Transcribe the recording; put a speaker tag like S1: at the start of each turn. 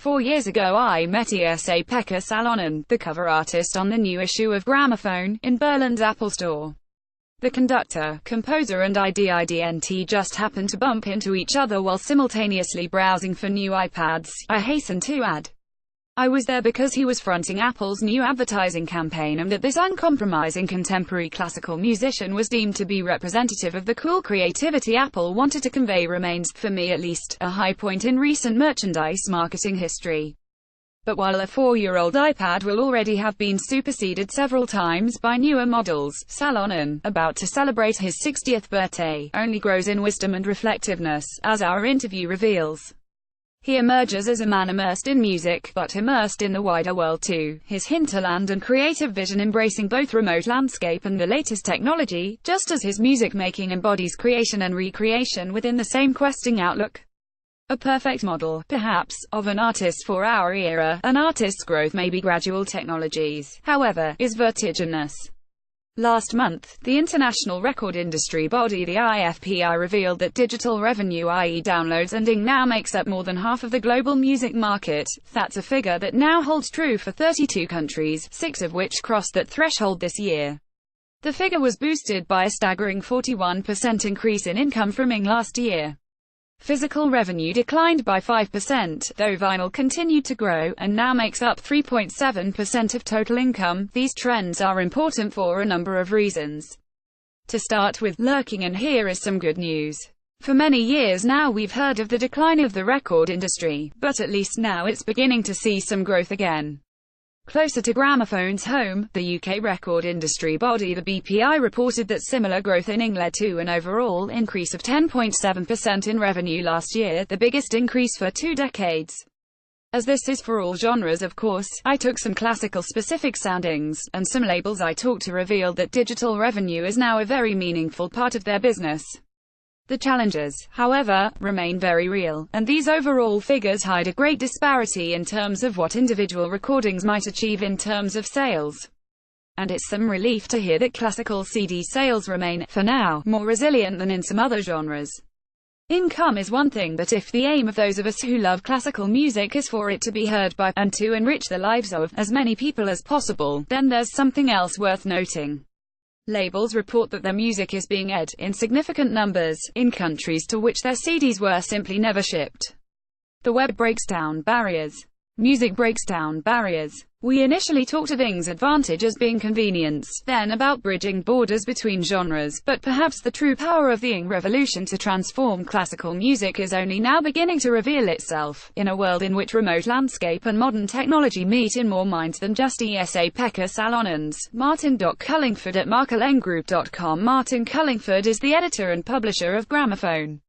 S1: 4 years ago I met Esa-Pekka Salonen, the cover artist on the new issue of Gramophone, in Berlin's Apple Store. The conductor, composer and IDIDNT just happened to bump into each other while simultaneously browsing for new iPads, I hasten to add. I was there because he was fronting Apple's new advertising campaign, and that this uncompromising contemporary classical musician was deemed to be representative of the cool creativity Apple wanted to convey remains, for me at least, a high point in recent merchandise marketing history. But while a 4-year-old iPad will already have been superseded several times by newer models, Salonen, about to celebrate his 60th birthday, only grows in wisdom and reflectiveness, as our interview reveals. He emerges as a man immersed in music, but immersed in the wider world too, his hinterland and creative vision embracing both remote landscape and the latest technology, just as his music-making embodies creation and recreation within the same questing outlook. A perfect model, perhaps, of an artist for our era. An artist's growth may be gradual, technologies, however, is vertiginous. Last month, the international record industry body the IFPI revealed that digital revenue, i.e. downloads and ing, now makes up more than half of the global music market. That's a figure that now holds true for 32 countries, 6 of which crossed that threshold this year. The figure was boosted by a staggering 41% increase in income from ing last year. Physical revenue declined by 5%, though vinyl continued to grow, and now makes up 3.7% of total income. These trends are important for a number of reasons. To start with, lurking and here is some good news. For many years now we've heard of the decline of the record industry, but at least now it's beginning to see some growth again. Closer to Gramophone's home, the UK record industry body the BPI reported that similar growth in ing led to an overall increase of 10.7% in revenue last year, the biggest increase for 2 decades. As this is for all genres of course, I took some classical specific soundings, and some labels I talked to revealed that digital revenue is now a very meaningful part of their business. The challenges, however, remain very real, and these overall figures hide a great disparity in terms of what individual recordings might achieve in terms of sales. And it's some relief to hear that classical CD sales remain, for now, more resilient than in some other genres. Income is one thing, but if the aim of those of us who love classical music is for it to be heard by, and to enrich the lives of, as many people as possible, then there's something else worth noting. Labels report that their music is being aired, in significant numbers, in countries to which their CDs were simply never shipped. The web breaks down barriers. Music breaks down barriers. We initially talked of ing's advantage as being convenience, then about bridging borders between genres, but perhaps the true power of the ing revolution to transform classical music is only now beginning to reveal itself, in a world in which remote landscape and modern technology meet in more minds than just Esa-Pekka Salonen's. Martin Cullingford at markelenggroup.com. Martin Cullingford is the editor and publisher of Gramophone.